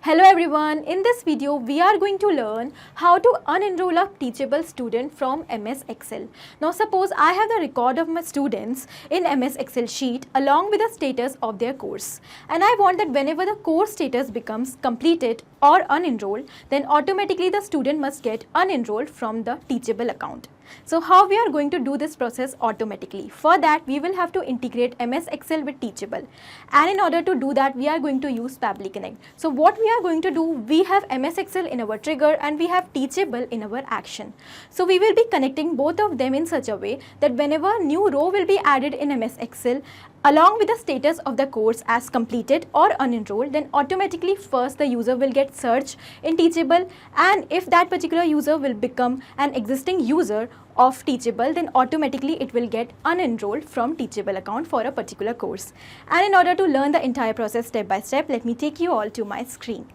Hello everyone, in this video we are going to learn how to unenroll a teachable student from MS Excel. Now suppose I have the record of my students in MS Excel sheet along with the status of their course, and I want that whenever the course status becomes completed or unenrolled, then automatically the student must get unenrolled from the teachable account. So how we are going to do this process automatically? For that we will have to integrate MS Excel with Teachable, and in order to do that we are going to use Pabbly Connect. So what we are going to do, we have MS Excel in our trigger and we have Teachable in our action. So we will be connecting both of them in such a way that whenever a new row will be added in MS Excel along with the status of the course as completed or unenrolled, then automatically first the user will get searched in Teachable, and if that particular user will become an existing user of Teachable, then automatically it will get unenrolled from Teachable account for a particular course. And in order to learn the entire process step by step, let me take you all to my screen.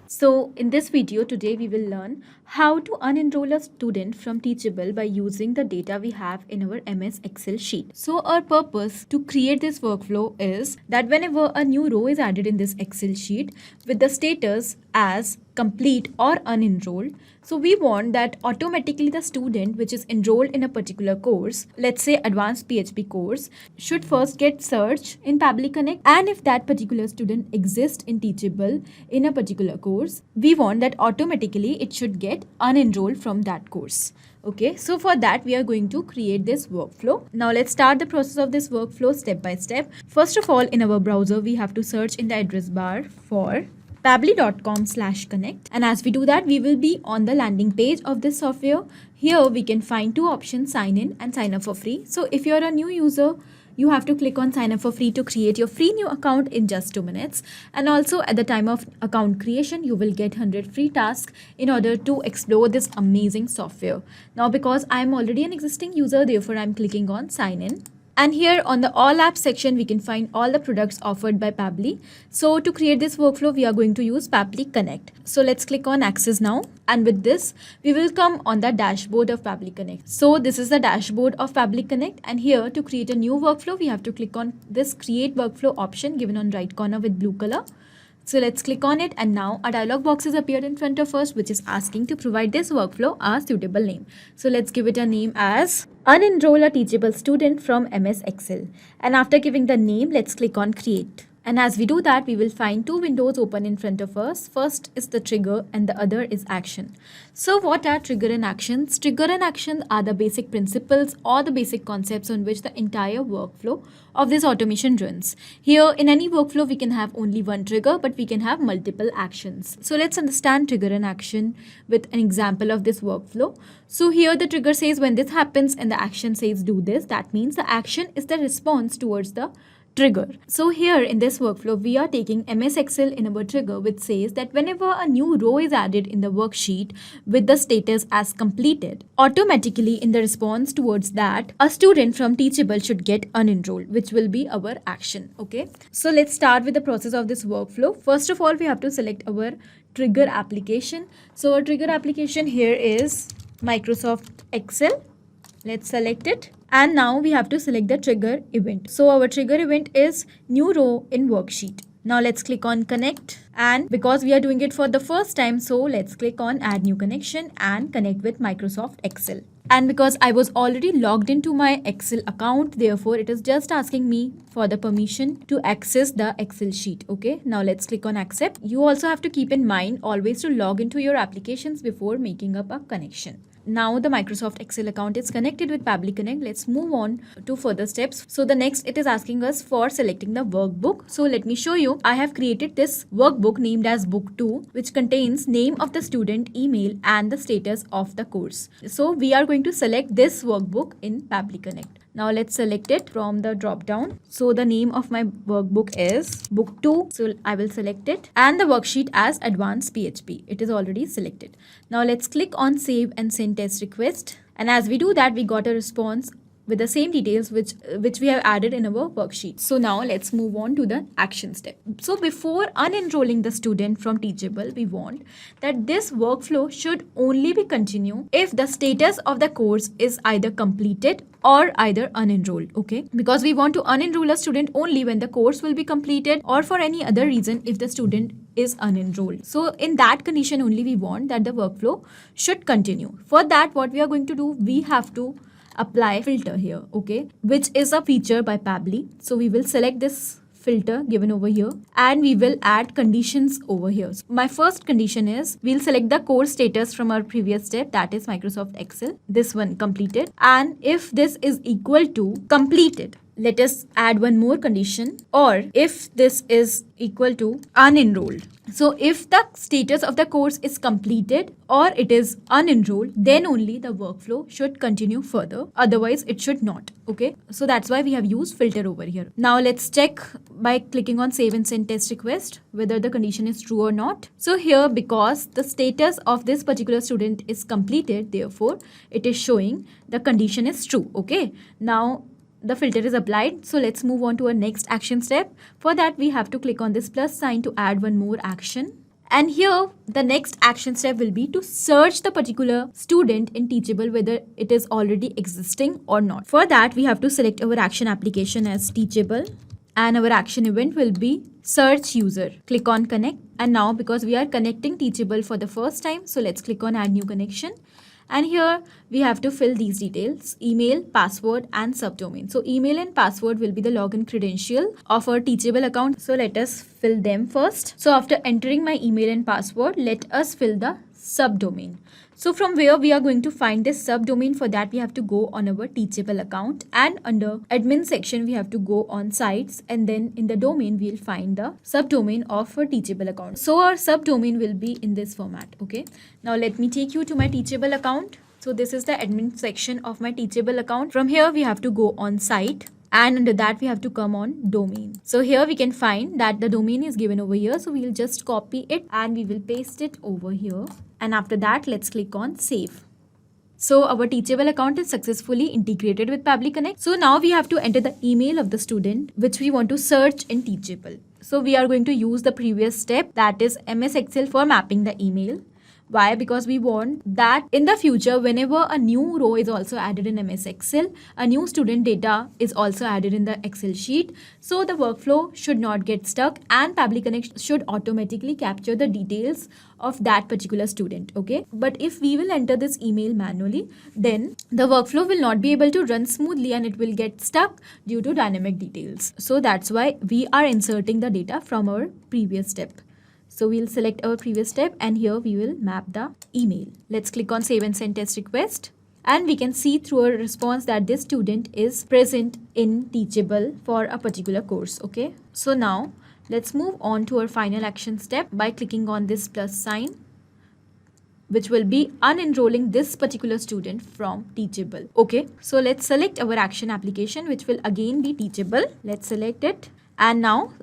So in this video today we will learn how to unenroll a student from Teachable by using the data we have in our MS Excel sheet. So our purpose to create this workflow is that whenever a new row is added in this Excel sheet with the status as complete or unenrolled, so we want that automatically the student which is enrolled in a particular course, let's say advanced PHP course, should first get searched in Pabbly Connect, and if that particular student exists in Teachable in a particular course, we want that automatically it should get unenrolled from that course. Okay, so for that we are going to create this workflow. Now let's start the process of this workflow step by step. First of all, in our browser we have to search in the address bar for pabbly.com/connect, and as we do that we will be on the landing page of this software. Here we can find two options, sign in and sign up for free. So if you're a new user, you have to click on sign up for free to create your free new account in just 2 minutes, and also at the time of account creation you will get 100 free tasks in order to explore this amazing software. Now because I'm already an existing user, therefore I'm clicking on sign in. And here on the all apps section, we can find all the products offered by Pabbly. So to create this workflow, we are going to use Pabbly Connect. So let's click on access now. And with this, we will come on the dashboard of Pabbly Connect. So this is the dashboard of Pabbly Connect. And here to create a new workflow, we have to click on this create workflow option given on right corner with blue color. So let's click on it, and now a dialog box has appeared in front of us which is asking to provide this workflow a suitable name. So let's give it a name as Unenroll a Teachable Student from MS Excel. And after giving the name, let's click on Create. And as we do that, we will find two windows open in front of us. First is the trigger and the other is action. So what are trigger and actions? Trigger and action are the basic principles or the basic concepts on which the entire workflow of this automation runs. Here in any workflow, we can have only one trigger, but we can have multiple actions. So let's understand trigger and action with an example of this workflow. So here the trigger says when this happens and the action says do this. That means the action is the response towards the trigger. So here in this workflow, we are taking MS Excel in our trigger, which says that whenever a new row is added in the worksheet with the status as completed, automatically in the response towards that, a student from Teachable should get unenrolled, which will be our action. Okay, so let's start with the process of this workflow. First of all, we have to select our trigger application. So our trigger application here is Microsoft Excel. Let's select it. And now we have to select the trigger event. So our trigger event is new row in worksheet. Now let's click on connect, and because we are doing it for the first time, so let's click on add new connection and connect with Microsoft Excel. And because I was already logged into my Excel account, therefore it is just asking me for the permission to access the Excel sheet. Okay, now let's click on accept. You also have to keep in mind always to log into your applications before making up a connection. Now the Microsoft Excel account is connected with Pabbly Connect. Let's move on to further steps. So the next, it is asking us for selecting the workbook. So let me show you. I have created this workbook named as book 2, which contains name of the student, email and the status of the course. So we are going to select this workbook in Pabbly Connect. Now let's select it from the drop down. So the name of my workbook is book 2. So I will select it, and the worksheet as advanced PHP. It is already selected. Now let's click on save and send test request. And as we do that, we got a response with the same details which we have added in our worksheet. So now let's move on to the action step. So before unenrolling the student from Teachable, we want that this workflow should only be continue if the status of the course is either completed or either unenrolled, okay? Because we want to unenroll a student only when the course will be completed or for any other reason if the student is unenrolled. So in that condition only we want that the workflow should continue. For that, what we are going to do, we have to apply filter here, okay, which is a feature by Pabbly. So we will select this filter given over here and we will add conditions over here. So my first condition is we'll select the course status from our previous step, that is Microsoft Excel, this one completed, and if this is equal to completed, let us add one more condition, or if this is equal to unenrolled. So if the status of the course is completed or it is unenrolled, then only the workflow should continue further. Otherwise, it should not. Okay. So that's why we have used filter over here. Now let's check by clicking on save and send test request whether the condition is true or not. So here, because the status of this particular student is completed, therefore it is showing the condition is true. Okay. Now the filter is applied. So let's move on to our next action step. For that, we have to click on this plus sign to add one more action. And here, the next action step will be to search the particular student in Teachable whether it is already existing or not. For that, we have to select our action application as Teachable and our action event will be search user. Click on connect. And now because we are connecting Teachable for the first time, so let's click on add new connection. And here we have to fill these details: email, password and subdomain. So email and password will be the login credential of our Teachable account. So let us fill them first. So after entering my email and password, let us fill the subdomain. So from where we are going to find this subdomain, for that we have to go on our Teachable account and under admin section we have to go on sites, and then in the domain we'll find the subdomain of our Teachable account. So our subdomain will be in this format. Okay. Now let me take you to my Teachable account. So this is the admin section of my Teachable account. From here we have to go on site. And under that we have to come on domain. So here we can find that the domain is given over here. So we'll just copy it and we will paste it over here. And after that, let's click on save. So our Teachable account is successfully integrated with Pabbly Connect. So now we have to enter the email of the student which we want to search in Teachable. So we are going to use the previous step, that is MS Excel, for mapping the email. Why? Because we want that in the future, whenever a new row is also added in MS Excel, a new student data is also added in the Excel sheet. So the workflow should not get stuck and Pabbly Connect should automatically capture the details of that particular student. Okay. But if we will enter this email manually, then the workflow will not be able to run smoothly and it will get stuck due to dynamic details. So that's why we are inserting the data from our previous step. So we'll select our previous step and here we will map the email. Let's click on save and send test request. And we can see through our response that this student is present in Teachable for a particular course. Okay. So now let's move on to our final action step by clicking on this plus sign, which will be unenrolling this particular student from Teachable. Okay. So let's select our action application, which will again be Teachable. Let's select it. And now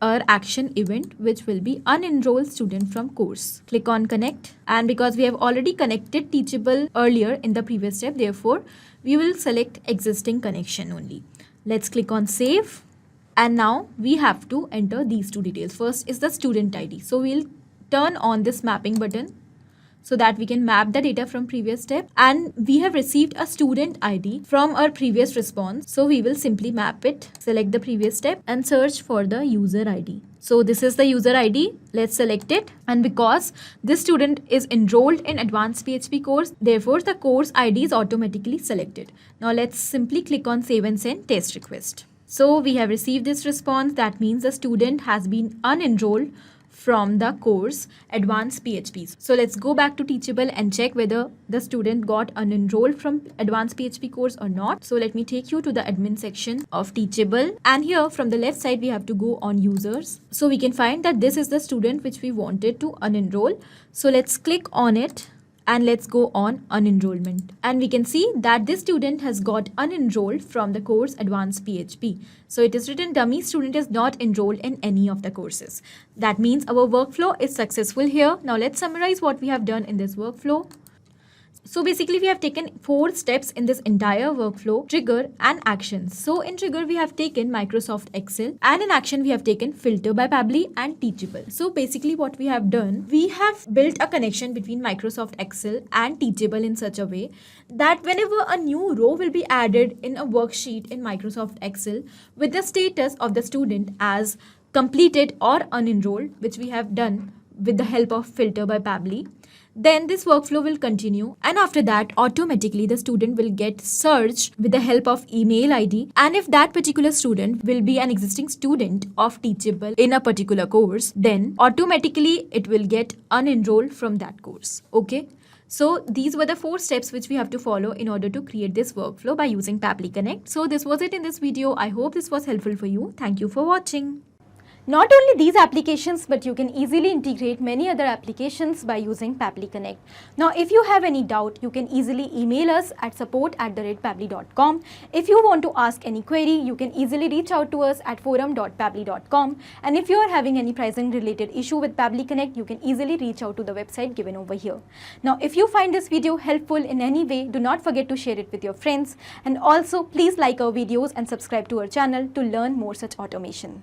our action event, which will be unenroll student from course. Click on connect, and because we have already connected Teachable earlier in the previous step, therefore we will select existing connection only. Let's click on save, and now we have to enter these two details. First is the student ID. So we'll turn on this mapping button so that we can map the data from previous step, and we have received a student ID from our previous response. So we will simply map it, select the previous step and search for the user ID. So this is the user ID. Let's select it. And because this student is enrolled in advanced PHP course, therefore the course ID is automatically selected. Now let's simply click on save and send test request. So we have received this response. That means the student has been unenrolled from the course Advanced PHP. So let's go back to Teachable and check whether the student got unenrolled from Advanced PHP course or not. So let me take you to the admin section of Teachable, and here from the left side we have to go on users. So we can find that this is the student which we wanted to unenroll. So let's click on it and let's go on unenrollment, and we can see that this student has got unenrolled from the course Advanced PHP. So it is written dummy student is not enrolled in any of the courses. That means our workflow is successful here. Now let's summarize what we have done in this workflow. So basically we have taken 4 steps in this entire workflow: trigger and actions. So in trigger we have taken Microsoft Excel, and in action we have taken filter by Pabbly and teachable. So basically what we have done, we have built a connection between Microsoft Excel and teachable in such a way that whenever a new row will be added in a worksheet in Microsoft Excel with the status of the student as completed or unenrolled, which we have done with the help of filter by Pabbly, then this workflow will continue, and after that automatically the student will get searched with the help of email ID, and if that particular student will be an existing student of teachable in a particular course, then automatically it will get unenrolled from that course. Okay, so these were the 4 steps which we have to follow in order to create this workflow by using Pabbly Connect. So this was it in this video. I hope this was helpful for you. Thank you for watching. Not only these applications, but you can easily integrate many other applications by using Pabbly Connect. Now, if you have any doubt, you can easily email us at support@pabbly.com. If you want to ask any query, you can easily reach out to us at forum.pabbly.com. And if you are having any pricing related issue with Pabbly Connect, you can easily reach out to the website given over here. Now, if you find this video helpful in any way, do not forget to share it with your friends. And also, please like our videos and subscribe to our channel to learn more such automation.